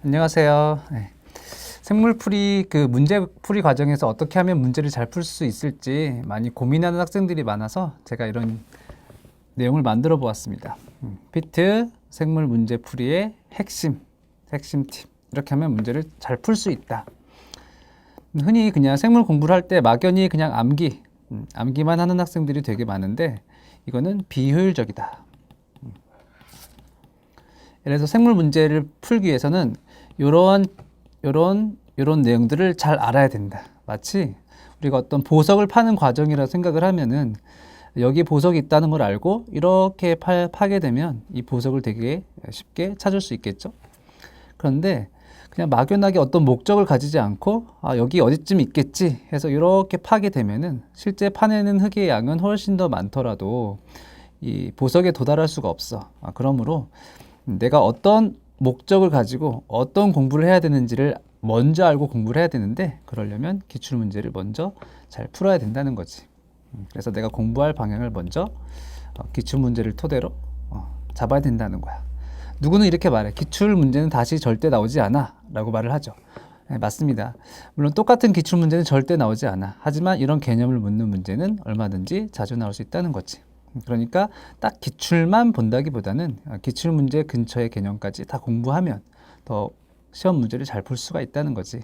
안녕하세요. 네. 생물풀이 문제풀이 과정에서 어떻게 하면 문제를 잘 풀 수 있을지 많이 고민하는 학생들이 많아서 제가 이런 내용을 만들어 보았습니다. 피트 생물 문제풀이의 핵심 팁. 이렇게 하면 문제를 잘 풀 수 있다. 흔히 그냥 생물 공부를 할 때 막연히 그냥 암기만 하는 학생들이 되게 많은데 이거는 비효율적이다. 예를 들어서 생물 문제를 풀기 위해서는 이런 내용들을 잘 알아야 된다. 마치 우리가 어떤 보석을 파는 과정이라 생각을 하면은 여기 보석이 있다는 걸 알고 이렇게 파게 되면 이 보석을 되게 쉽게 찾을 수 있겠죠. 그런데 그냥 막연하게 어떤 목적을 가지지 않고 여기 어디쯤 있겠지 해서 이렇게 파게 되면은 실제 파내는 흙의 양은 훨씬 더 많더라도 이 보석에 도달할 수가 없어. 그러므로 내가 어떤 목적을 가지고 어떤 공부를 해야 되는지를 먼저 알고 공부를 해야 되는데 그러려면 기출문제를 먼저 잘 풀어야 된다는 거지. 그래서 내가 공부할 방향을 먼저 기출문제를 토대로 잡아야 된다는 거야. 누구는 이렇게 말해. 기출문제는 다시 절대 나오지 않아 라고 말을 하죠. 네, 맞습니다. 물론 똑같은 기출문제는 절대 나오지 않아. 하지만 이런 개념을 묻는 문제는 얼마든지 자주 나올 수 있다는 거지. 그러니까 딱 기출만 본다기보다는 기출문제 근처의 개념까지 다 공부하면 더 시험 문제를 잘 풀 수가 있다는 거지.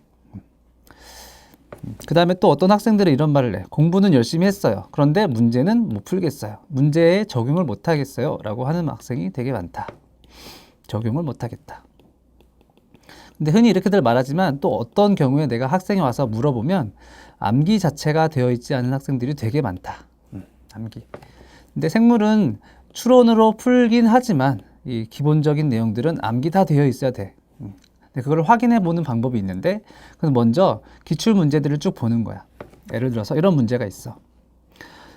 그 다음에 또 어떤 학생들은 이런 말을 해. 공부는 열심히 했어요. 그런데 문제는 못 풀겠어요. 문제에 적용을 못 하겠어요. 라고 하는 학생이 되게 많다. 적용을 못 하겠다. 근데 흔히 이렇게들 말하지만 또 어떤 경우에 내가 학생이 와서 물어보면 암기 자체가 되어 있지 않은 학생들이 되게 많다. 암기. 근데 생물은 추론으로 풀긴 하지만 이 기본적인 내용들은 암기 다 되어 있어야 돼. 근데 그걸 확인해 보는 방법이 있는데 그건 먼저 기출 문제들을 쭉 보는 거야. 예를 들어서 이런 문제가 있어.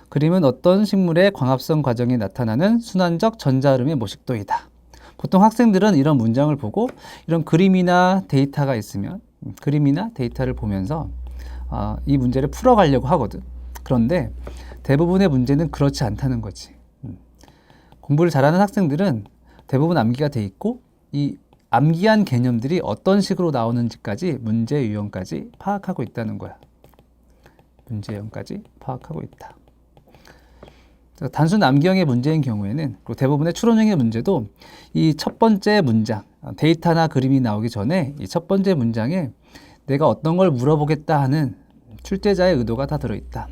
그림은 어떤 식물의 광합성 과정이 나타나는 순환적 전자흐름의 모식도이다. 보통 학생들은 이런 문장을 보고 이런 그림이나 데이터가 있으면 그림이나 데이터를 보면서 이 문제를 풀어가려고 하거든. 그런데 대부분의 문제는 그렇지 않다는 거지. 공부를 잘하는 학생들은 대부분 암기가 돼 있고 이 암기한 개념들이 어떤 식으로 나오는지까지 문제 유형까지 파악하고 있다는 거야. 문제 유형까지 파악하고 있다. 단순 암기형의 문제인 경우에는 그리고 대부분의 추론형의 문제도 이 첫 번째 문장 데이터나 그림이 나오기 전에 이 첫 번째 문장에 내가 어떤 걸 물어보겠다 하는 출제자의 의도가 다 들어있다.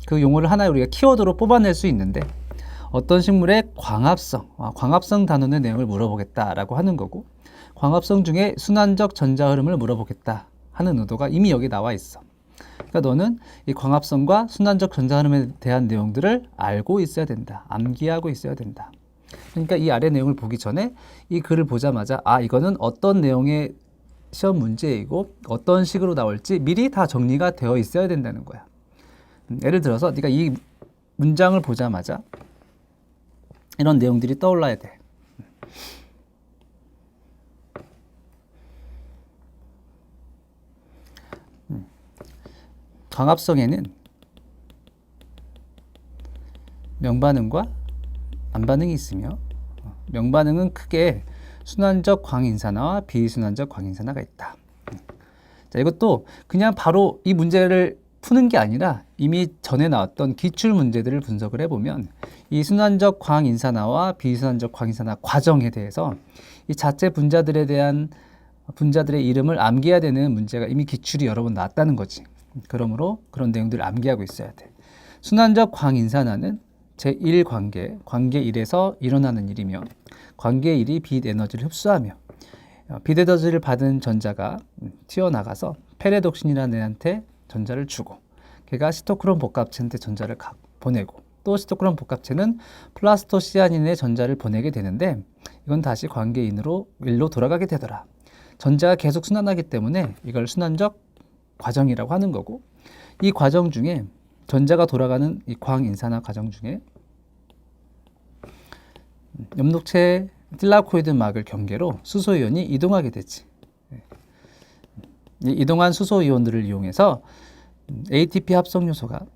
그 용어를 하나의 우리가 키워드로 뽑아낼 수 있는데 어떤 식물의 광합성 단원의 내용을 물어보겠다라고 하는 거고 광합성 중에 순환적 전자 흐름을 물어보겠다 하는 의도가 이미 여기 나와 있어. 그러니까 너는 이 광합성과 순환적 전자 흐름에 대한 내용들을 알고 있어야 된다. 암기하고 있어야 된다. 그러니까 이 아래 내용을 보기 전에 이 글을 보자마자 이거는 어떤 내용의 시험 문제이고 어떤 식으로 나올지 미리 다 정리가 되어 있어야 된다는 거야. 예를 들어서 네가 이 문장을 보자마자 이런 내용들이 떠올라야 돼. 광합성에는 명반응과 암반응이 있으며 명반응은 크게 순환적 광인산화와 비순환적 광인산화가 있다. 자, 이것도 그냥 바로 이 문제를 푸는 게 아니라 이미 전에 나왔던 기출 문제들을 분석을 해보면 이 순환적 광인산화와 비순환적 광인산화 과정에 대해서 이 자체 분자들에 대한 분자들의 이름을 암기해야 되는 문제가 이미 기출이 여러 번 나왔다는 거지. 그러므로 그런 내용들을 암기하고 있어야 돼. 순환적 광인산화는 제1관계, 관계 1에서 일어나는 일이며 관계 1이 빛 에너지를 흡수하며 빛 에너지를 받은 전자가 튀어나가서 페레독신이라는 애한테 전자를 주고 걔가 시토크롬 복합체한테 전자를 보내고 또 시토크롬 복합체는 플라스토시아닌의 전자를 보내게 되는데 이건 다시 관계 1로 돌아가게 되더라. 전자가 계속 순환하기 때문에 이걸 순환적 과정이라고 하는 거고 이 과정 중에 전자가 돌아가는 이 광인산화 과정 중에 엽록체 틸라코이드 막을 경계로 수소이온이 이동하게 되지. 이 이동한 수소이온들을 이용해서 ATP 합성요소가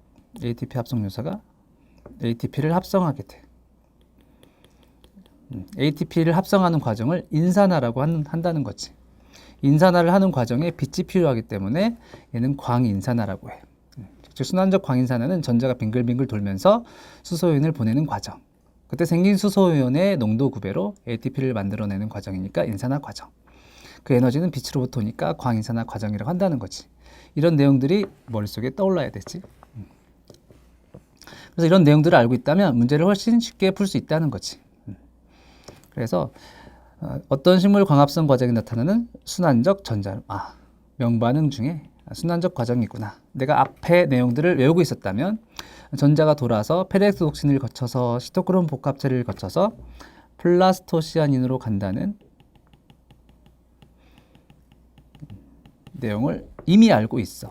ATP를 합성하게 돼. ATP를 합성하는 과정을 인산화라고 한다는 거지. 인산화를 하는 과정에 빛이 필요하기 때문에 얘는 광인산화라고 해. 즉 순환적 광인산화는 전자가 빙글빙글 돌면서 수소이온을 보내는 과정. 그때 생긴 수소이온의 농도 구배로 ATP를 만들어내는 과정이니까 인산화 과정. 그 에너지는 빛으로부터 오니까 광인산화 과정이라고 한다는 거지. 이런 내용들이 머릿속에 떠올라야 되지. 그래서 이런 내용들을 알고 있다면 문제를 훨씬 쉽게 풀 수 있다는 거지. 그래서 어떤 식물 광합성 과정이 나타나는 순환적 전자, 명반응 중에 순환적 과정이구나. 내가 앞에 내용들을 외우고 있었다면 전자가 돌아서 페렉스 독신을 거쳐서 시토크롬 복합체를 거쳐서 플라스토시아닌으로 간다는 내용을 이미 알고 있어.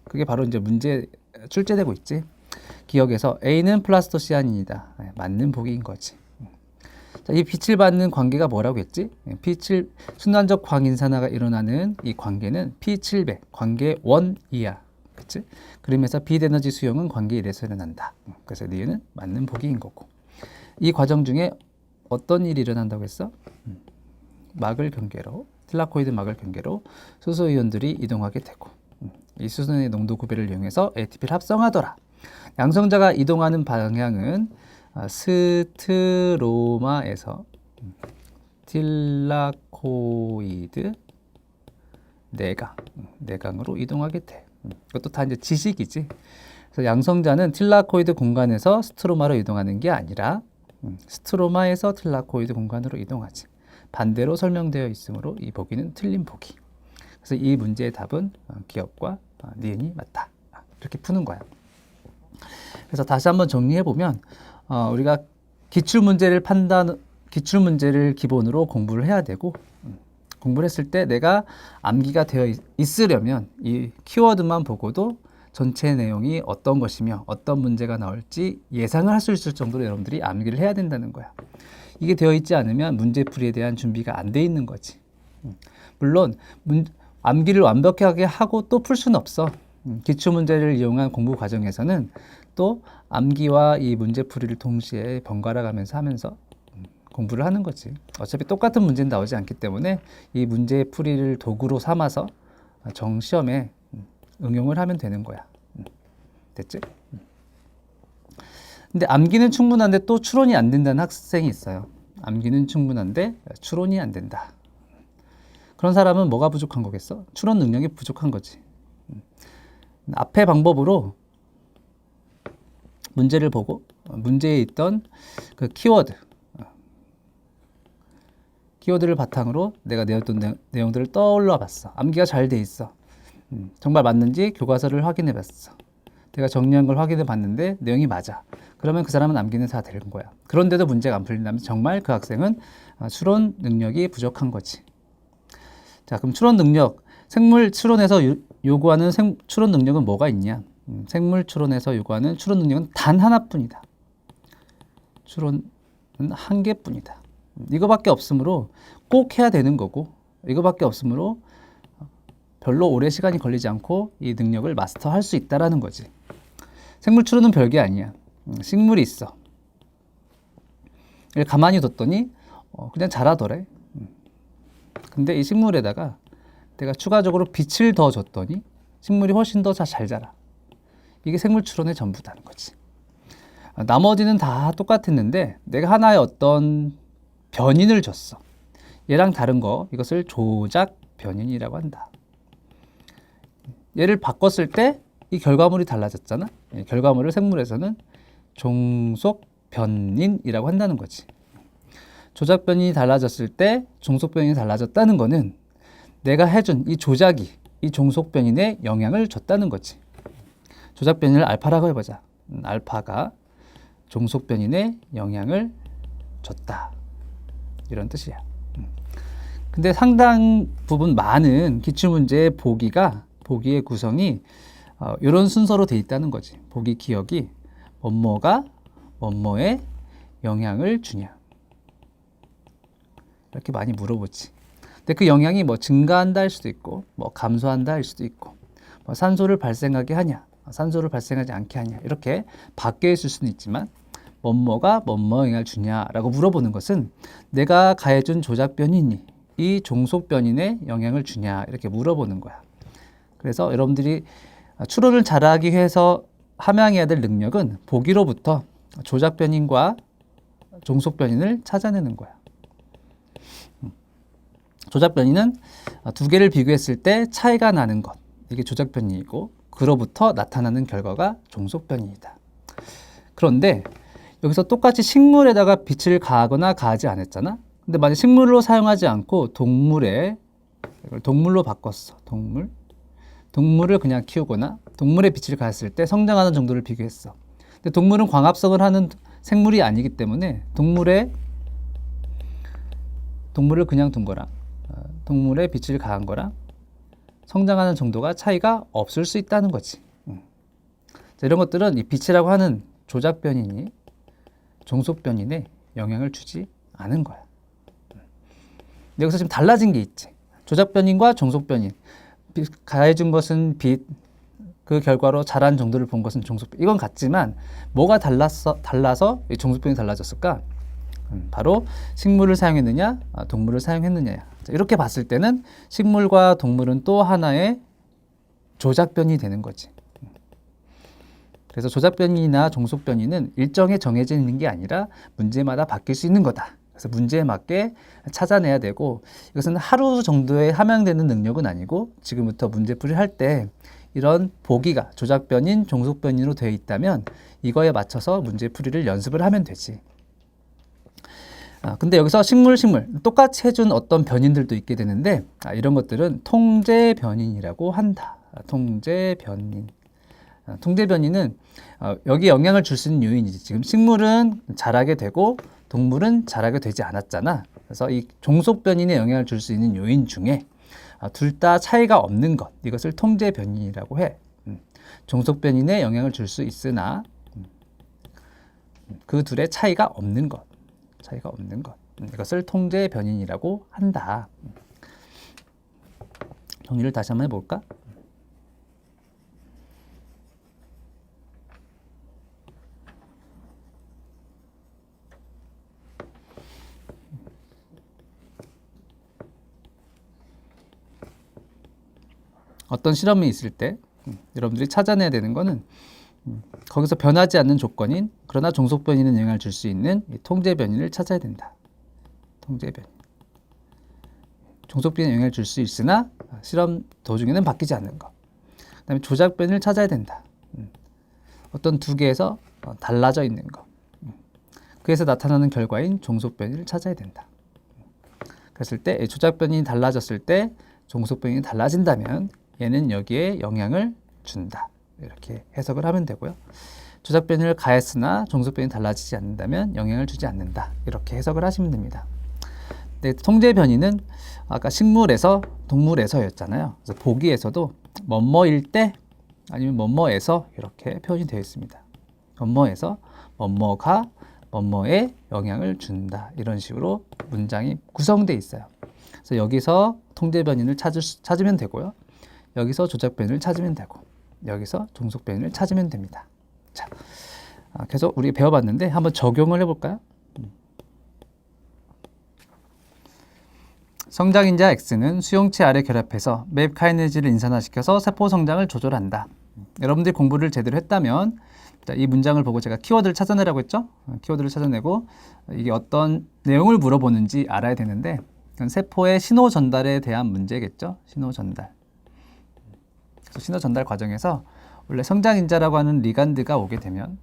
그게 바로 이제 문제 출제되고 있지. 기억에서 A는 플라스토시아닌이다. 맞는 보기인 거지. 자, 이 빛을 받는 관계가 뭐라고 했지? P7 순환적 광인산화가 일어나는 이 관계는 P700 관계 1이야. 그치? 그러면서 빛 에너지 수용은 관계 1에서 일어난다. 그래서 니은 맞는 보기인 거고. 이 과정 중에 어떤 일이 일어난다고 했어? 막을 경계로 틸라코이드 막을 경계로 수소이온들이 이동하게 되고 이 수소의 농도 구배를 이용해서 ATP를 합성하더라. 양성자가 이동하는 방향은 스트로마에서 틸라코이드 내강으로 이동하게 돼. 이것도 다 이제 지식이지. 그래서 양성자는 틸라코이드 공간에서 스트로마로 이동하는 게 아니라 스트로마에서 틸라코이드 공간으로 이동하지. 반대로 설명되어 있으므로 이 보기는 틀린 보기. 그래서 이 문제의 답은 기억과 니은이 맞다. 이렇게 푸는 거야. 그래서 다시 한번 정리해 보면 우리가 기출 문제를 기본으로 공부를 해야 되고 공부를 했을 때 내가 암기가 되어 있으려면 이 키워드만 보고도 전체 내용이 어떤 것이며 어떤 문제가 나올지 예상을 할 수 있을 정도로 여러분들이 암기를 해야 된다는 거야. 이게 되어 있지 않으면 문제풀이에 대한 준비가 안 돼 있는 거지. 물론 암기를 완벽하게 하고 또 풀 수는 없어. 기출문제를 이용한 공부 과정에서는 또 암기와 이 문제풀이를 동시에 번갈아 가면서 하면서 공부를 하는 거지. 어차피 똑같은 문제는 나오지 않기 때문에 이 문제풀이를 도구로 삼아서 정시험에 응용을 하면 되는 거야. 됐지? 근데 암기는 충분한데 또 추론이 안 된다는 학생이 있어요. 암기는 충분한데 추론이 안 된다. 그런 사람은 뭐가 부족한 거겠어? 추론 능력이 부족한 거지. 앞의 방법으로 문제를 보고 문제에 있던 그 키워드를 바탕으로 내가 내었던 내용들을 떠올려 봤어. 암기가 잘 돼 있어. 정말 맞는지 교과서를 확인해 봤어. 내가 정리한 걸 확인해 봤는데 내용이 맞아. 그러면 그 사람은 암기는 다 되는 거야. 그런데도 문제가 안 풀린다면 정말 그 학생은 추론 능력이 부족한 거지. 자, 그럼 추론 능력, 생물 추론에서 요구하는 추론 능력은 뭐가 있냐? 생물 추론에서 요구하는 추론 능력은 단 하나뿐이다. 추론은 한 개뿐이다. 이거밖에 없으므로 꼭 해야 되는 거고, 이거밖에 없으므로 별로 오래 시간이 걸리지 않고 이 능력을 마스터할 수 있다라는 거지. 생물 추론은 별게 아니야. 식물이 있어. 가만히 뒀더니 그냥 자라더래. 근데 이 식물에다가 내가 추가적으로 빛을 더 줬더니 식물이 훨씬 더 잘 자라. 이게 생물 추론의 전부다는 거지. 나머지는 다 똑같았는데 내가 하나의 어떤 변인을 줬어. 얘랑 다른 거, 이것을 조작 변인이라고 한다. 얘를 바꿨을 때 이 결과물이 달라졌잖아. 결과물을 생물에서는 종속 변인이라고 한다는 거지. 조작 변인이 달라졌을 때 종속 변인이 달라졌다는 거는 내가 해준 이 조작이 이 종속 변인에 영향을 줬다는 거지. 조작 변인을 알파라고 해보자. 알파가 종속 변인에 영향을 줬다. 이런 뜻이야. 근데 상당 부분 많은 기출문제의 보기의 구성이 이런 순서로 돼 있다는 거지. 보기 기억이 뭐뭐가 뭐뭐에 영향을 주냐. 이렇게 많이 물어보지. 근데 그 영향이 뭐 증가한다 할 수도 있고, 뭐 감소한다 할 수도 있고, 뭐 산소를 발생하게 하냐, 산소를 발생하지 않게 하냐, 이렇게 바뀌어 있을 수는 있지만, 뭐뭐가 뭐뭐 영향을 주냐라고 물어보는 것은 내가 가해준 조작 변인이 이 종속 변인에 영향을 주냐 이렇게 물어보는 거야. 그래서 여러분들이 추론을 잘하기 위해서 함양해야 될 능력은 보기로부터 조작 변인과 종속 변인을 찾아내는 거야. 조작 변인은 두 개를 비교했을 때 차이가 나는 것, 이게 조작 변인이고 그로부터 나타나는 결과가 종속 변인이다. 그런데 여기서 똑같이 식물에다가 빛을 가하거나 가하지 않았잖아. 근데 만약 식물로 사용하지 않고 동물로 바꿨어. 동물을 그냥 키우거나 동물에 빛을 가했을 때 성장하는 정도를 비교했어. 근데 동물은 광합성을 하는 생물이 아니기 때문에 동물을 그냥 둔 거랑 동물에 빛을 가한 거랑 성장하는 정도가 차이가 없을 수 있다는 거지. 자, 이런 것들은 이 빛이라고 하는 조작 변인이 종속 변인에 영향을 주지 않은 거야. 여기서 지금 달라진 게 있지. 조작 변인과 종속 변인. 가해준 것은 빛, 그 결과로 자란 정도를 본 것은 종속 변인. 이건 같지만 뭐가 달라서 이 종속 변인이 달라졌을까? 바로 식물을 사용했느냐, 동물을 사용했느냐야. 이렇게 봤을 때는 식물과 동물은 또 하나의 조작 변이 되는 거지. 그래서 조작 변이나 종속 변이는 일정에 정해져 있는 게 아니라 문제마다 바뀔 수 있는 거다. 그래서 문제에 맞게 찾아내야 되고 이것은 하루 정도에 함양되는 능력은 아니고 지금부터 문제풀이를 할 때 이런 보기가 조작 변인, 종속 변인으로 되어 있다면 이거에 맞춰서 문제풀이를 연습을 하면 되지. 근데 여기서 식물 똑같이 해준 어떤 변인들도 있게 되는데 이런 것들은 통제 변인이라고 한다. 통제 변인. 통제 변인은 여기 영향을 줄 수 있는 요인이지. 지금 식물은 자라게 되고 동물은 자라게 되지 않았잖아. 그래서 이 종속 변인에 영향을 줄 수 있는 요인 중에 둘 다 차이가 없는 것, 이것을 통제 변인이라고 해. 종속 변인에 영향을 줄 수 있으나 그 둘의 차이가 없는 것, 이것을 통제 변인이라고 한다. 정리를 다시 한번 해볼까? 어떤 실험이 있을 때 여러분들이 찾아내야 되는 거는 거기서 변하지 않는 조건인 그러나 종속 변이는 영향을 줄 수 있는 이 통제 변인을 찾아야 된다. 통제 변인. 종속 변이에 영향을 줄 수 있으나 실험 도중에는 바뀌지 않는 것. 그다음에 조작 변인을 찾아야 된다. 어떤 두 개에서 달라져 있는 것. 그래서 나타나는 결과인 종속 변이를 찾아야 된다. 그랬을 때 조작 변인이 달라졌을 때 종속 변인이 달라진다면 얘는 여기에 영향을 준다. 이렇게 해석을 하면 되고요. 조작 변인을 가했으나 종속 변인이 달라지지 않는다면 영향을 주지 않는다. 이렇게 해석을 하시면 됩니다. 네, 통제 변인은 아까 식물에서 동물에서였잖아요. 그래서 보기에서도 뭐뭐일 때 아니면 뭐뭐에서 이렇게 표현이 되어 있습니다. 뭐뭐에서 뭐뭐가 뭐뭐에 영향을 준다. 이런 식으로 문장이 구성되어 있어요. 그래서 여기서 통제 변인을 찾으면 되고요. 여기서 조작 변인을 찾으면 되고 여기서 종속 변인을 찾으면 됩니다. 자, 계속 우리 배워봤는데 한번 적용을 해볼까요? 성장인자 X는 수용체 아래 결합해서 맵 카이네즈를 인산화시켜서 세포 성장을 조절한다. 여러분들이 공부를 제대로 했다면 이 문장을 보고 제가 키워드를 찾아내라고 했죠? 키워드를 찾아내고 이게 어떤 내용을 물어보는지 알아야 되는데 세포의 신호 전달에 대한 문제겠죠? 신호 전달. 그래서 신호 전달 과정에서 원래 성장인자라고 하는 리간드가 오게 되면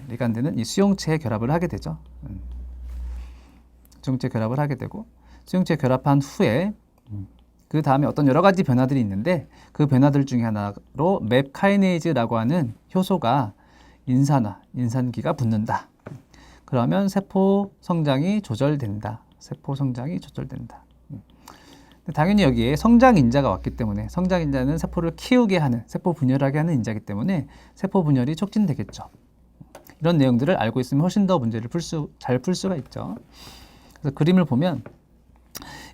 리간드는 이 수용체에 결합을 하게 되죠. 수용체 결합을 하게 되고 수용체 결합한 후에 그 다음에 어떤 여러 가지 변화들이 있는데 그 변화들 중에 하나로 맵 카이네이즈라고 하는 효소가 인산기가 붙는다. 그러면 세포 성장이 조절된다. 당연히 여기에 성장인자가 왔기 때문에 성장인자는 세포를 키우게 하는, 세포 분열하게 하는 인자이기 때문에 세포 분열이 촉진되겠죠. 이런 내용들을 알고 있으면 훨씬 더 문제를 잘 풀 수가 있죠. 그래서 그림을 보면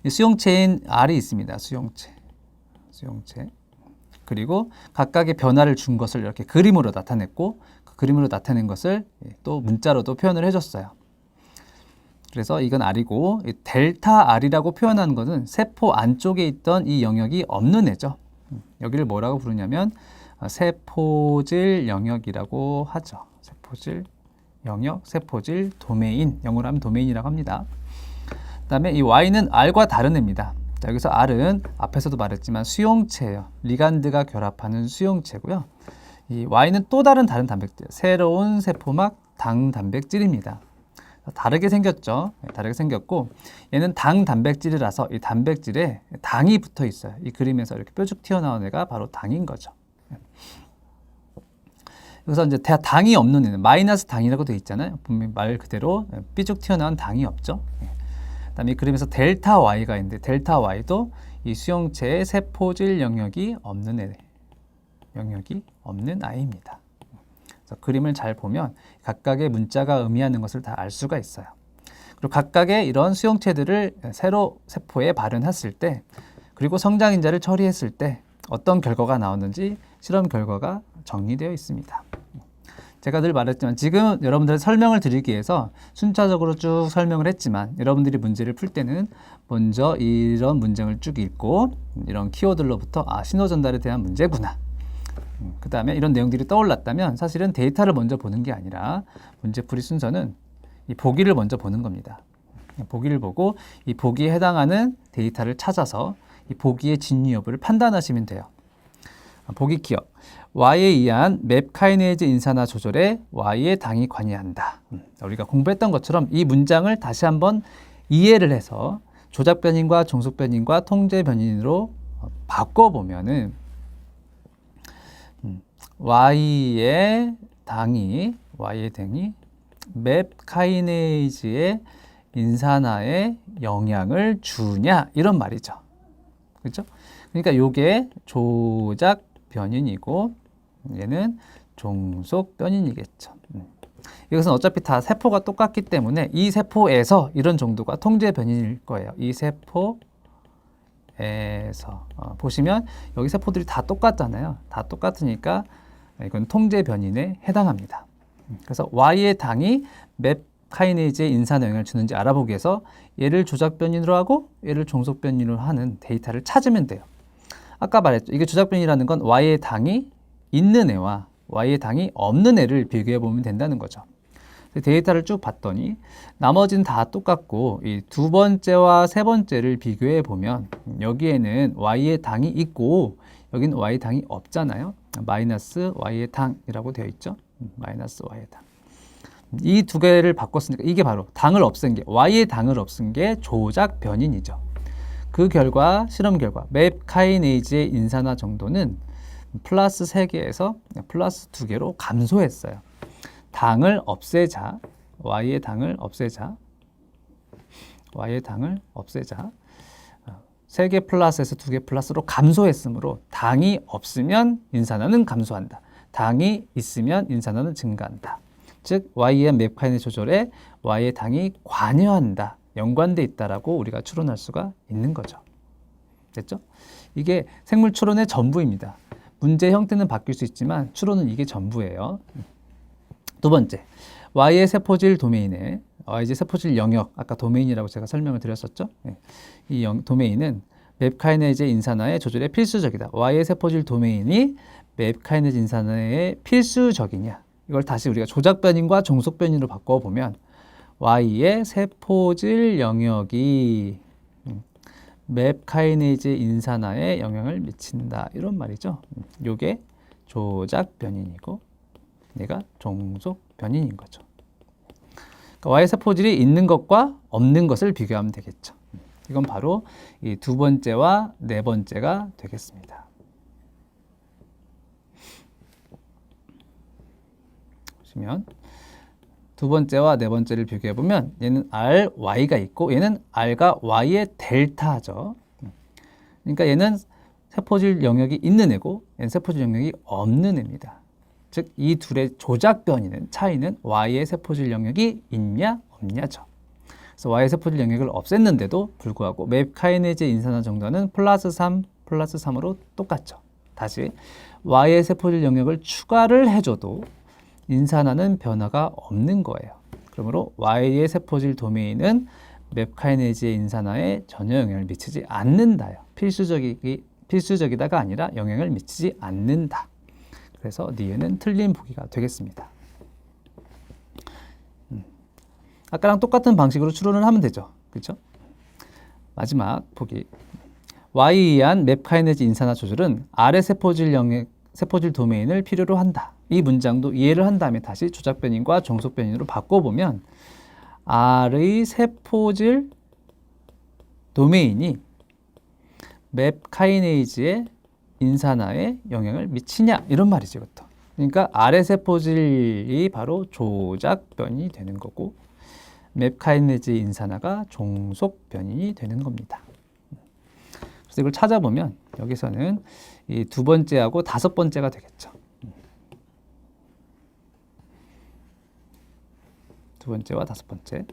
이 수용체인 R이 있습니다. 수용체. 그리고 각각의 변화를 준 것을 이렇게 그림으로 나타냈고 그 그림으로 나타낸 것을 또 문자로도 표현을 해줬어요. 그래서 이건 R이고 델타 R이라고 표현하는 것은 세포 안쪽에 있던 이 영역이 없는 애죠. 여기를 뭐라고 부르냐면 세포질 영역이라고 하죠. 세포질 영역, 세포질 도메인, 영어로 하면 도메인이라고 합니다. 그 다음에 이 Y는 R과 다른 애입니다. 자, 여기서 R은 앞에서도 말했지만 수용체예요. 리간드가 결합하는 수용체고요. 이 Y는 또 다른 단백질, 새로운 세포막 당 단백질입니다. 다르게 생겼죠. 다르게 생겼고 얘는 당 단백질이라서 이 단백질에 당이 붙어 있어요. 이 그림에서 이렇게 뾰족 튀어나온 애가 바로 당인 거죠. 그래서 이제 당이 없는 애는 마이너스 당이라고 되어 있잖아요. 분명히 말 그대로 삐죽 튀어나온 당이 없죠. 그다음에 이 그림에서 델타 Y가 있는데 델타 Y도 이 수용체의 세포질 영역이 없는 애, 영역이 없는 아이입니다. 그래서 그림을 잘 보면 각각의 문자가 의미하는 것을 다 알 수가 있어요. 그리고 각각의 이런 수용체들을 새로 세포에 발현했을 때 그리고 성장인자를 처리했을 때 어떤 결과가 나오는지 실험 결과가 정리되어 있습니다. 제가 늘 말했지만 지금 여러분들의 설명을 드리기 위해서 순차적으로 쭉 설명을 했지만 여러분들이 문제를 풀 때는 먼저 이런 문장을 쭉 읽고 이런 키워드로부터 신호 전달에 대한 문제구나. 그 다음에 이런 내용들이 떠올랐다면 사실은 데이터를 먼저 보는 게 아니라 문제풀이 순서는 이 보기를 먼저 보는 겁니다. 보기를 보고 이 보기에 해당하는 데이터를 찾아서 이 보기의 진위 여부를 판단하시면 돼요. 보기 기억. Y에 의한 맵카이네이즈 인산화 조절에 Y의 당이 관여한다. 우리가 공부했던 것처럼 이 문장을 다시 한번 이해를 해서 조작 변인과 종속 변인과 통제 변인으로 바꿔보면은 Y의 당이 맵카이네이즈의 인산화에 영향을 주냐 이런 말이죠. 그렇죠? 그러니까 이게 조작 변인이고 얘는 종속 변인이겠죠. 이것은 어차피 다 세포가 똑같기 때문에 이 세포에서 이런 정도가 통제 변인일 거예요. 이 세포에서 보시면 여기 세포들이 다 똑같잖아요. 다 똑같으니까 이건 통제 변인에 해당합니다. 그래서 Y의 당이 맵카이네이즈에 인산화 영향을 주는지 알아보기 위해서 얘를 조작 변인으로 하고 얘를 종속 변인으로 하는 데이터를 찾으면 돼요. 아까 말했죠. 이게 조작 변이라는 건 Y의 당이 있는 애와 Y의 당이 없는 애를 비교해 보면 된다는 거죠. 데이터를 쭉 봤더니 나머지는 다 똑같고 이 두 번째와 세 번째를 비교해 보면 여기에는 Y의 당이 있고 여기는 Y의 당이 없잖아요. 마이너스 Y의 당이라고 되어 있죠. 마이너스 Y의 당. 이 두 개를 바꿨으니까 이게 바로 당을 없앤 게 Y의 당을 없앤 게 조작 변인이죠. 그 결과, 실험 결과, 맵카이네이즈의 인산화 정도는 플러스 3개에서 플러스 2개로 감소했어요. 당을 없애자, Y의 당을 없애자, 3개 플러스에서 2개 플러스로 감소했으므로 당이 없으면 인산화는 감소한다. 당이 있으면 인산화는 증가한다. 즉, Y의 맵카이네이즈 조절에 Y의 당이 관여한다. 연관돼 있다라고 우리가 추론할 수가 있는 거죠. 됐죠? 이게 생물 추론의 전부입니다. 문제 형태는 바뀔 수 있지만 추론은 이게 전부예요. 두 번째, Y의 세포질 도메인에 Y의 세포질 영역, 아까 도메인이라고 제가 설명을 드렸었죠. 이 도메인은 맵카이네이즈 인산화의 조절에 필수적이다. Y의 세포질 도메인이 맵카이네이즈 인산화에 필수적이냐? 이걸 다시 우리가 조작 변인과 종속 변인으로 바꿔보면 Y의 세포질 영역이 맵카이네이즈 인산화에 영향을 미친다. 이런 말이죠. 이게 조작 변인이고 얘가 종속 변인인 거죠. 그러니까 Y의 세포질이 있는 것과 없는 것을 비교하면 되겠죠. 이건 바로 이 두 번째와 네 번째가 되겠습니다. 보시면 두 번째와 네 번째를 비교해보면 얘는 R, Y가 있고 얘는 R과 Y의 델타죠. 그러니까 얘는 세포질 영역이 있는 애고 얘는 세포질 영역이 없는 애입니다. 즉, 이 둘의 조작 변이는 차이는 Y의 세포질 영역이 있냐 없냐죠. 그래서 Y의 세포질 영역을 없앴는데도 불구하고 맵카이네이즈 인산화 정도는 플러스 3, 플러스 3으로 똑같죠. 다시 Y의 세포질 영역을 추가를 해줘도 인산화는 변화가 없는 거예요. 그러므로 Y의 세포질 도메인은 맵카이네이즈의 인산화에 전혀 영향을 미치지 않는다요. 필수적이다가 아니라 영향을 미치지 않는다. 그래서 니은은 틀린 보기가 되겠습니다. 아까랑 똑같은 방식으로 추론을 하면 되죠. 그렇죠? 마지막 보기. Y에 의한 맵카이네이즈 인산화 조절은 아래 세포질 도메인을 필요로 한다. 이 문장도 이해를 한 다음에 다시 조작 변인과 종속 변인으로 바꿔보면 R의 세포질 도메인이 맵카이네이즈의 인산화에 영향을 미치냐 이런 말이죠. 이것도. 그러니까 아래 세포질이 바로 조작 변이 되는 거고 맵카이네이즈 인산화가 종속 변이 되는 겁니다. 그래서 이걸 찾아보면 여기서는 이 두 번째하고 다섯 번째가 되겠죠. 두 번째와 다섯 번째.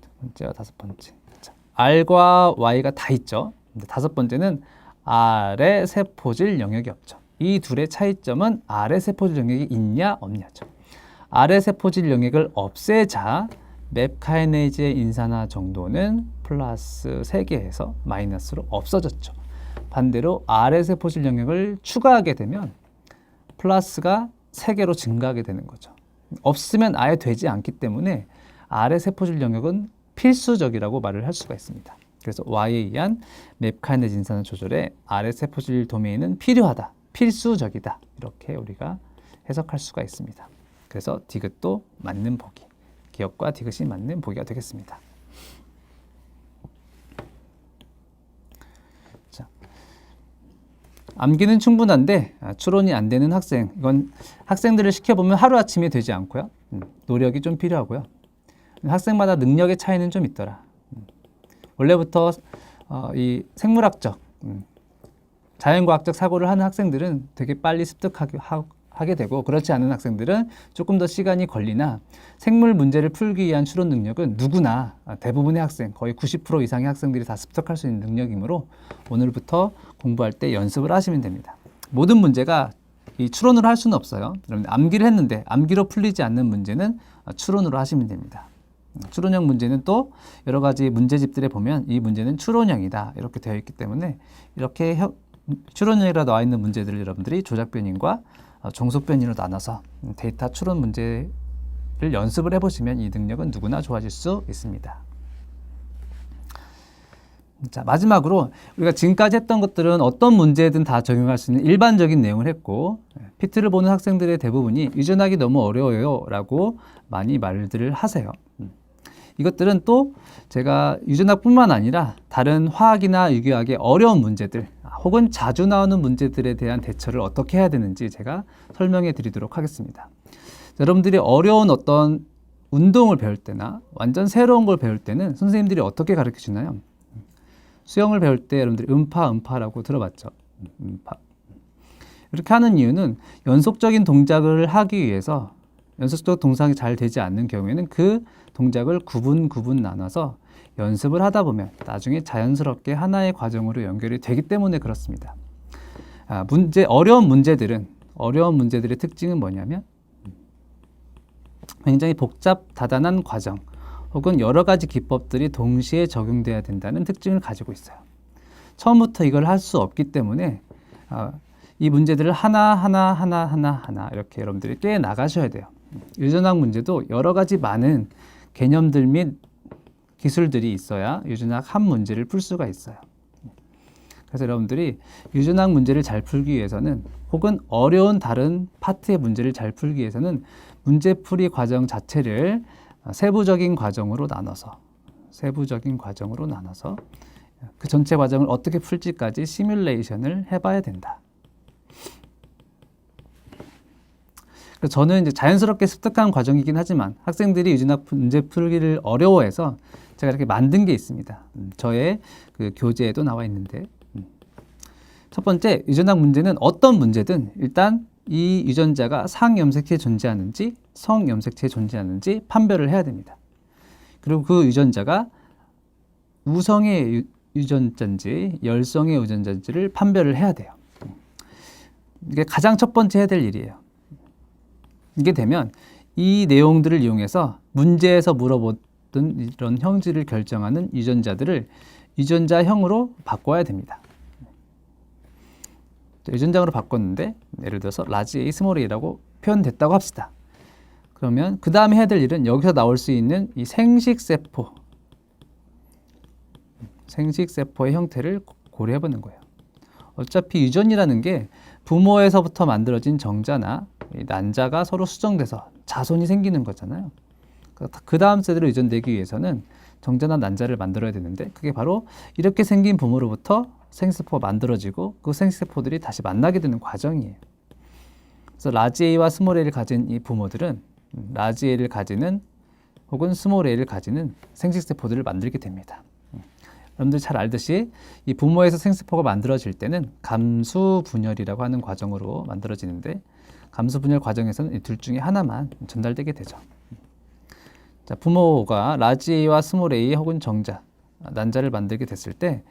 두 번째와 다섯 번째. 자, R과 Y가 다 있죠. 근데 다섯 번째는 R의 세포질 영역이 없죠. 이 둘의 차이점은 R의 세포질 영역이 있냐 없냐죠. R의 세포질 영역을 없애자 맵카이네이즈의 인산화 정도는 플러스 3개에서 마이너스로 없어졌죠. 반대로 R의 세포질 영역을 추가하게 되면 플러스가 3개로 증가하게 되는 거죠. 없으면 아예 되지 않기 때문에 R의 세포질 영역은 필수적이라고 말을 할 수가 있습니다. 그래서 Y에 의한 맵카이네이즈 인산화 조절에 R의 세포질 도메인은 필요하다, 필수적이다 이렇게 우리가 해석할 수가 있습니다. 그래서 디귿도 맞는 보기, 기억과 디귿이 맞는 보기가 되겠습니다. 자, 암기는 충분한데 추론이 안 되는 학생, 이건 학생들을 시켜보면 하루아침에 되지 않고요. 노력이 좀 필요하고요. 학생마다 능력의 차이는 좀 있더라. 원래부터 이 생물학적, 자연과학적 사고를 하는 학생들은 되게 빨리 습득하게 되고 그렇지 않은 학생들은 조금 더 시간이 걸리나 생물 문제를 풀기 위한 추론 능력은 누구나 대부분의 학생, 거의 90% 이상의 학생들이 다 습득할 수 있는 능력이므로 오늘부터 공부할 때 연습을 하시면 됩니다. 모든 문제가 이 추론으로 할 수는 없어요. 여러분 암기를 했는데 암기로 풀리지 않는 문제는 추론으로 하시면 됩니다. 추론형 문제는 또 여러 가지 문제집들에 보면 이 문제는 추론형이다 이렇게 되어 있기 때문에 이렇게 추론형이라 나와 있는 문제들을 여러분들이 조작 변인과 종속 변인으로 나눠서 데이터 추론 문제를 연습을 해보시면 이 능력은 누구나 좋아질 수 있습니다. 자, 마지막으로 우리가 지금까지 했던 것들은 어떤 문제든 다 적용할 수 있는 일반적인 내용을 했고 PT를 보는 학생들의 대부분이 유전하기 너무 어려워요 라고 많이 말들을 하세요. 이것들은 또 제가 유전학뿐만 아니라 다른 화학이나 유기학의 어려운 문제들 혹은 자주 나오는 문제들에 대한 대처를 어떻게 해야 되는지 제가 설명해 드리도록 하겠습니다. 여러분들이 어려운 어떤 운동을 배울 때나 완전 새로운 걸 배울 때는 선생님들이 어떻게 가르쳐 주나요? 수영을 배울 때 여러분들이 음파라고 들어봤죠? 음파. 이렇게 하는 이유는 연속적인 동작을 하기 위해서 연속적 동작이 잘 되지 않는 경우에는 그 동작을 구분 나눠서 연습을 하다 보면 나중에 자연스럽게 하나의 과정으로 연결이 되기 때문에 그렇습니다. 어려운 문제들의 특징은 뭐냐면 굉장히 복잡다단한 과정 혹은 여러 가지 기법들이 동시에 적용돼야 된다는 특징을 가지고 있어요. 처음부터 이걸 할 수 없기 때문에 이 문제들을 하나 이렇게 여러분들이 깨 나가셔야 돼요. 유전학 문제도 여러 가지 많은 개념들 및 기술들이 있어야 유전학 한 문제를 풀 수가 있어요. 그래서 여러분들이 유전학 문제를 잘 풀기 위해서는 혹은 어려운 다른 파트의 문제를 잘 풀기 위해서는 문제풀이 과정 자체를 세부적인 과정으로 나눠서 그 전체 과정을 어떻게 풀지까지 시뮬레이션을 해봐야 된다. 그래서 저는 이제 자연스럽게 습득한 과정이긴 하지만 학생들이 유전학 문제 풀기를 어려워해서 제가 이렇게 만든 게 있습니다. 저의 그 교재에도 나와 있는데 첫 번째, 유전학 문제는 어떤 문제든 일단 이 유전자가 상염색체에 존재하는지 성염색체에 존재하는지 판별을 해야 됩니다. 그리고 그 유전자가 우성의 유전자인지 열성의 유전자인지를 판별을 해야 돼요. 이게 가장 첫 번째 해야 될 일이에요. 이게 되면 이 내용들을 이용해서 문제에서 물어보던 이런 형질을 결정하는 유전자들을 유전자형으로 바꿔야 됩니다. 유전자형으로 바꿨는데 예를 들어서 라지 A, 스몰 a라고 표현됐다고 합시다. 그러면 그 다음에 해야 될 일은 여기서 나올 수 있는 이 생식세포의 형태를 고려해 보는 거예요. 어차피 유전이라는 게 부모에서부터 만들어진 정자나 난자가 서로 수정돼서 자손이 생기는 거잖아요. 그 다음 세대로 유전되기 위해서는 정자나 난자를 만들어야 되는데 그게 바로 이렇게 생긴 부모로부터 생식세포가 만들어지고 그 생식세포들이 다시 만나게 되는 과정이에요. 그래서 라지 A와 스몰 a를 가진 이 부모들은 라지 A를 가지는 혹은 스몰 a를 가지는 생식세포들을 만들게 됩니다. 여러분들 잘 알듯이 이 부모에서 생식세포가 만들어질 때는 감수분열이라고 하는 과정으로 만들어지는데 감수분열 과정에서는 이 둘 중에 하나만 전달되게 되죠. 자, 부모가 라지 A와 스몰 a 혹은 정자, 난자를 만들게 됐을 때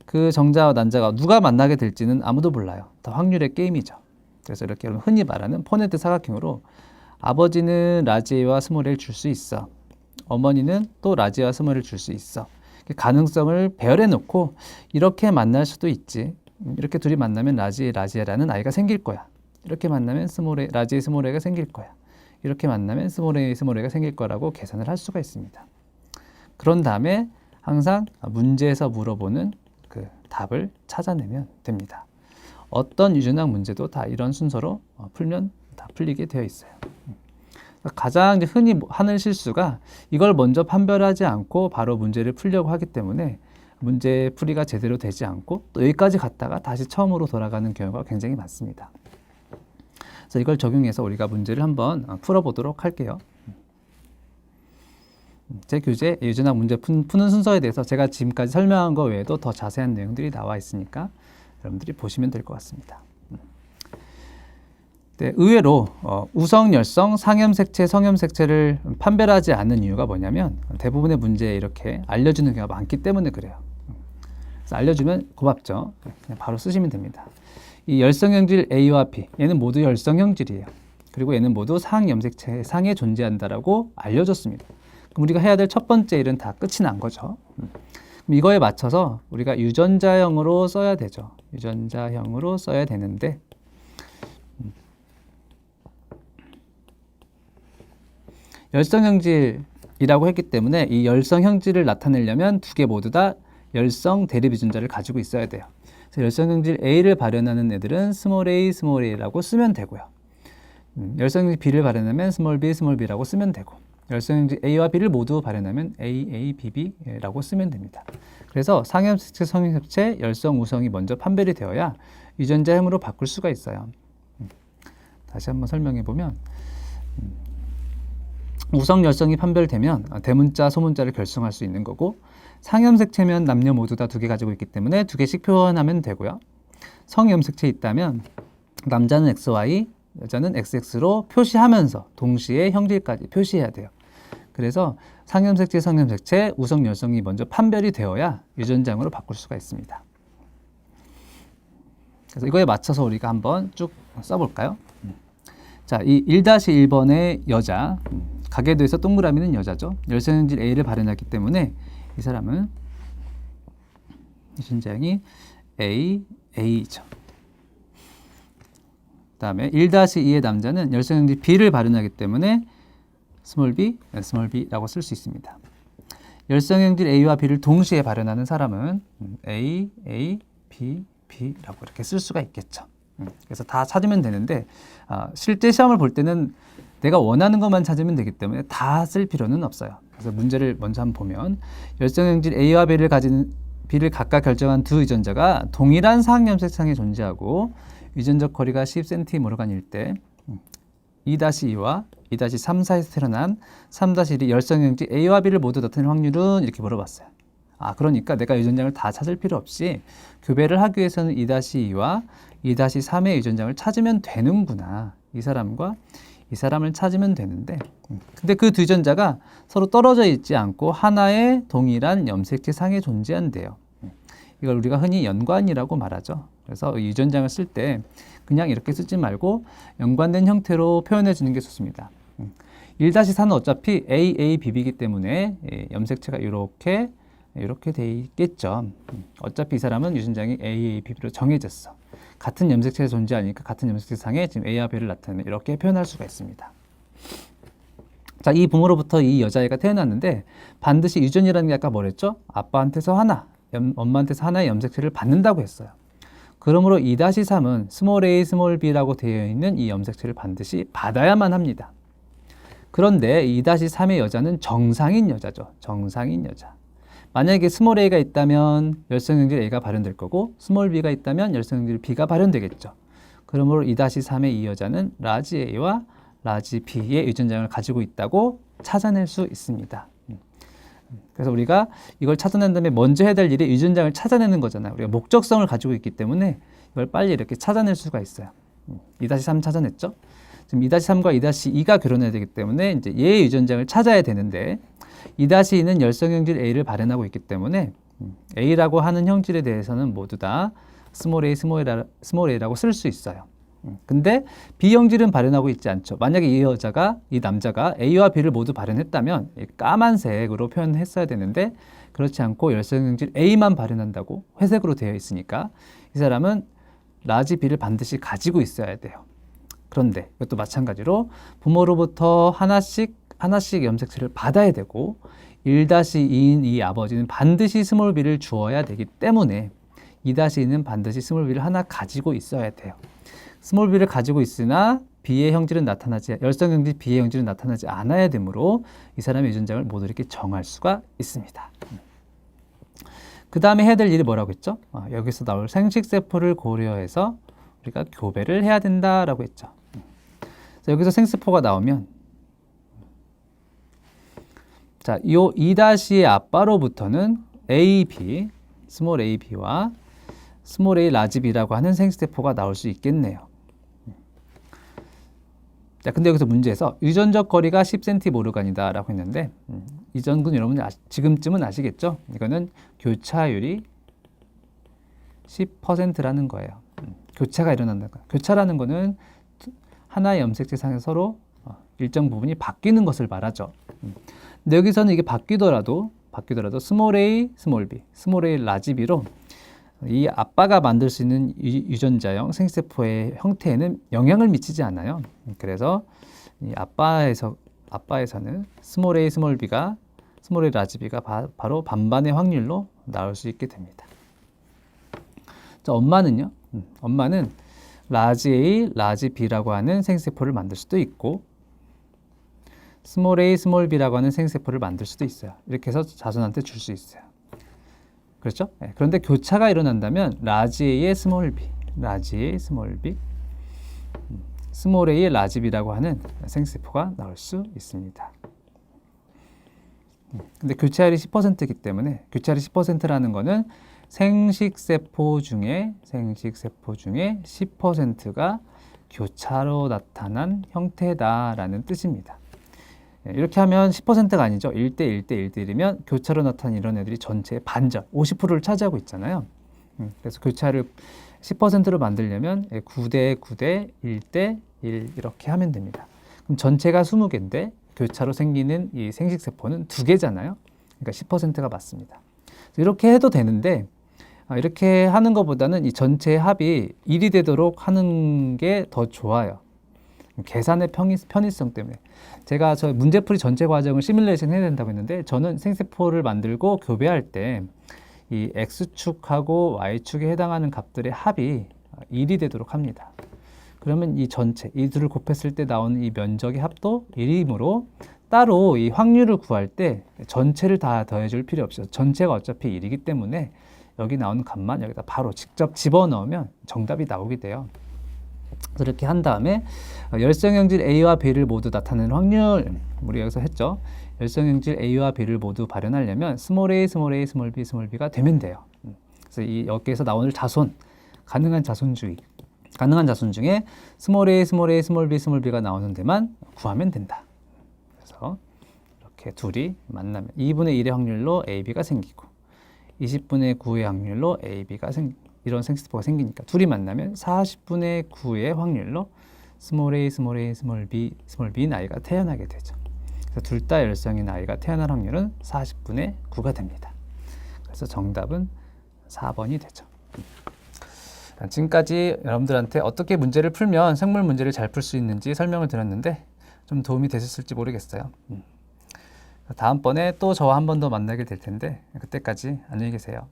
그 정자와 난자가 누가 만나게 될지는 아무도 몰라요. 다 확률의 게임이죠. 그래서 이렇게 여러분 흔히 말하는 포네드 사각형으로 아버지는 라지 A와 스몰 a를 줄 수 있어. 어머니는 또 라지 A와 스몰 a를 줄 수 있어. 가능성을 배열해 놓고 이렇게 만날 수도 있지. 이렇게 둘이 만나면 라지 A라는 아이가 생길 거야. 이렇게 만나면 라지 A, 스몰 a가 생길 거야. 이렇게 만나면 스몰 a가 생길 거라고 계산을 할 수가 있습니다. 그런 다음에 항상 문제에서 물어보는 그 답을 찾아내면 됩니다. 어떤 유전학 문제도 다 이런 순서로 풀면 다 풀리게 되어 있어요. 가장 흔히 하는 실수가 이걸 먼저 판별하지 않고 바로 문제를 풀려고 하기 때문에 문제 풀이가 제대로 되지 않고 또 여기까지 갔다가 다시 처음으로 돌아가는 경우가 굉장히 많습니다. 그래서 이걸 적용해서 우리가 문제를 한번 풀어보도록 할게요. 제 교재 유전학 문제 푸는 순서에 대해서 제가 지금까지 설명한 것 외에도 더 자세한 내용들이 나와 있으니까 여러분들이 보시면 될 것 같습니다. 네, 의외로 우성, 열성, 상염색체, 성염색체를 판별하지 않는 이유가 뭐냐면 대부분의 문제에 이렇게 알려주는 경우가 많기 때문에 그래요. 그래서 알려주면 고맙죠. 그냥 바로 쓰시면 됩니다. 이 열성형질 A와 B, 얘는 모두 열성형질이에요. 그리고 얘는 모두 상염색체 상에 존재한다라고 알려줬습니다. 그럼 우리가 해야 될 첫 번째 일은 다 끝이 난 거죠. 그럼 이거에 맞춰서 우리가 유전자형으로 써야 되죠. 유전자형으로 써야 되는데 열성형질이라고 했기 때문에 이 열성형질을 나타내려면 두 개 모두 다 열성 대립 유전자를 가지고 있어야 돼요. 그래서 열성형질 A를 발현하는 애들은 스몰 a라고 쓰면 되고요. 열성형질 B를 발현하면 스몰 b라고 쓰면 되고 열성형질 A와 B를 모두 발현하면 BB라고 쓰면 됩니다. 그래서 상염색체, 성염색체, 열성, 우성이 먼저 판별이 되어야 유전자형으로 바꿀 수가 있어요. 다시 한번 설명해 보면 우성, 열성이 판별되면 대문자, 소문자를 결성할 수 있는 거고 상염색체면 남녀 모두 다 두 개 가지고 있기 때문에 두 개씩 표현하면 되고요. 성염색체 있다면 남자는 XY, 여자는 XX로 표시하면서 동시에 형질까지 표시해야 돼요. 그래서 상염색체, 성염색체, 우성, 열성이 먼저 판별이 되어야 유전자형으로 바꿀 수가 있습니다. 그래서 이거에 맞춰서 우리가 한번 쭉 써볼까요? 자, 이 1-1번의 여자, 가계도에서 동그라미는 여자죠. 열성형질 A를 발현했기 때문에 이 사람은 유전자형이 A죠. 그 다음에 1-2의 남자는 열성형질 B를 발현하기 때문에 스몰 b라고 쓸 수 있습니다. 열성형질 A와 B를 동시에 발현하는 사람은 A, B라고 이렇게 쓸 수가 있겠죠. 그래서 다 찾으면 되는데 실제 시험을 볼 때는 내가 원하는 것만 찾으면 되기 때문에 다 쓸 필요는 없어요. 그래서 문제를 먼저 한번 보면 열성형질 A와 B를 가진 B를 각각 결정한 두 유전자가 동일한 상염색상에 존재하고 유전적 거리가 10cm로 간일 때 2-2와 2-3 사이에서 태어난 3-1이 열성형질 A와 B를 모두 나타낼 확률은 이렇게 물어봤어요. 그러니까 내가 유전장을 다 찾을 필요 없이 교배를 하기 위해서는 2-2와 2-3의 유전장을 찾으면 되는구나. 이 사람과 이 사람을 찾으면 되는데 근데 그 두 유전자가 서로 떨어져 있지 않고 하나의 동일한 염색체 상에 존재한대요. 이걸 우리가 흔히 연관이라고 말하죠. 그래서 유전장을 쓸 때 그냥 이렇게 쓰지 말고 연관된 형태로 표현해 주는 게 좋습니다. 1-4는 어차피 AABB이기 때문에 염색체가 이렇게 돼 있겠죠. 어차피 이 사람은 유전장이 AABB로 정해졌어. 같은 염색체가 존재하니까 같은 염색체상에 지금 A와 B를 나타내면 이렇게 표현할 수가 있습니다. 자, 이 부모로부터 이 여자아이가 태어났는데 반드시 유전이라는 게 아까 뭐랬죠? 아빠한테서 하나, 엄마한테서 하나의 염색체를 받는다고 했어요. 그러므로 2-3은 스몰 a, 스몰 b라고 되어 있는 이 염색체를 반드시 받아야만 합니다. 그런데 2-3의 여자는 정상인 여자죠. 정상인 여자. 만약에 스몰 a가 있다면 열성형질 a가 발현될 거고 스몰 b가 있다면 열성형질 b가 발현되겠죠. 그러므로 2-3의 이 여자는 라지 a와 라지 b의 유전장을 가지고 있다고 찾아낼 수 있습니다. 그래서 우리가 이걸 찾아낸 다음에 먼저 해야 될 일이 유전장을 찾아내는 거잖아요. 우리가 목적성을 가지고 있기 때문에 이걸 빨리 이렇게 찾아낼 수가 있어요. 2-3 찾아냈죠? 지금 2-3과 2-2가 결혼해야 되기 때문에 이제 얘의 유전장을 찾아야 되는데 2-2는 열성형질 A를 발현하고 있기 때문에 A라고 하는 형질에 대해서는 모두 다 스몰 a, 스몰 a라고 쓸 수 있어요. 근데 B형질은 발현하고 있지 않죠. 만약에 이 남자가 A와 B를 모두 발현했다면 까만색으로 표현했어야 되는데 그렇지 않고 열성형질 A만 발현한다고 회색으로 되어 있으니까 이 사람은 라지 B를 반드시 가지고 있어야 돼요. 그런데 이것도 마찬가지로 부모로부터 하나씩 염색체를 받아야 되고 1-2인 이 아버지는 반드시 스몰 b를 주어야 되기 때문에 2-2는 반드시 스몰 b를 하나 가지고 있어야 돼요. 스몰 b를 가지고 있으나 B의 형질은 열성형질 B의 형질은 나타나지 않아야 되므로 이 사람의 유전장을 모두 이렇게 정할 수가 있습니다. 그 다음에 해야 될 일이 뭐라고 했죠? 여기서 나올 생식세포를 고려해서 우리가 교배를 해야 된다라고 했죠. 여기서 생세포가 나오면 자, 이 2-의 아빠로부터는 AB, 스몰 ab와 스몰 a 라지 b라고 하는 생식세포가 나올 수 있겠네요. 자, 근데 여기서 문제에서 유전적 거리가 10cm 모르간이다 라고 했는데 이 정도는 여러분 지금쯤은 아시겠죠? 이거는 교차율이 10%라는 거예요. 교차가 일어난다는 거예요. 교차라는 거는 하나의 염색체 상에서 서로 일정 부분이 바뀌는 것을 말하죠. 근데 여기서는 이게 바뀌더라도 스몰 a, 스몰 b, 스몰 a 라지 b로 이 아빠가 만들 수 있는 유전자형 생세포의 형태에는 영향을 미치지 않아요. 그래서 이 아빠에서는 스몰 a, 스몰 a 라지 b가 바로 반반의 확률로 나올 수 있게 됩니다. 자, 엄마는요? 엄마는 라지 a, 라지 b라고 하는 생세포를 만들 수도 있고 스몰 a, 스몰 b라고 하는 생세포를 만들 수도 있어요. 이렇게 해서 자손한테 줄 수 있어요. 그렇죠? 네. 그런데 교차가 일어난다면 라지 a의 스몰 b, 라지 a의 스몰 b, 스몰 a의 라지 b라고 하는 생세포가 나올 수 있습니다. 근데 교차율이 10%이기 때문에 교차율이 10%라는 거는 생식세포 중에 10%가 교차로 나타난 형태다라는 뜻입니다. 이렇게 하면 10%가 아니죠. 1대 1이면 교차로 나타난 이런 애들이 전체의 반절, 50%를 차지하고 있잖아요. 그래서 교차를 10%로 만들려면 9대 9대 1대 1 이렇게 하면 됩니다. 그럼 전체가 20개인데 교차로 생기는 이 생식세포는 2개잖아요. 그러니까 10%가 맞습니다. 이렇게 해도 되는데 이렇게 하는 것보다는 이 전체의 합이 1이 되도록 하는 게 더 좋아요. 계산의 편의성 때문에. 제가 저 문제풀이 전체 과정을 시뮬레이션 해야 된다고 했는데 저는 생세포를 만들고 교배할 때 이 X축하고 Y축에 해당하는 값들의 합이 1이 되도록 합니다. 그러면 이 전체, 이 둘을 곱했을 때 나오는 이 면적의 합도 1이므로 따로 이 확률을 구할 때 전체를 다 더해줄 필요 없어요. 전체가 어차피 1이기 때문에 여기 나오는 값만 여기다 바로 직접 집어넣으면 정답이 나오게 돼요. 이렇게 한 다음에 열성형질 A와 B를 모두 나타내는 확률, 우리 여기서 했죠. 열성형질 A와 B를 모두 발현하려면 스몰 a, 스몰 a, 스몰 b, 스몰 b가 되면 돼요. 그래서 여기에서 나오는 자손, 가능한 자손 중에 스몰 a, 스몰 a, 스몰 b, 스몰 b가 나오는 데만 구하면 된다. 그래서 이렇게 둘이 만나면 2분의 1의 확률로 A, B가 생기고 20분의 9의 확률로 A, B가 이런 생스티포가 생기니까 둘이 만나면 40분의 9의 확률로 스몰 a, 스몰 a, 스몰 b, 스몰 b인 아이가 태어나게 되죠. 그래서 둘 다 열성인 아이가 태어날 확률은 40분의 9가 됩니다. 그래서 정답은 4번이 되죠. 지금까지 여러분들한테 어떻게 문제를 풀면 생물 문제를 잘 풀 수 있는지 설명을 드렸는데 좀 도움이 되셨을지 모르겠어요. 다음번에 또 저와 한 번 더 만나게 될 텐데 그때까지 안녕히 계세요.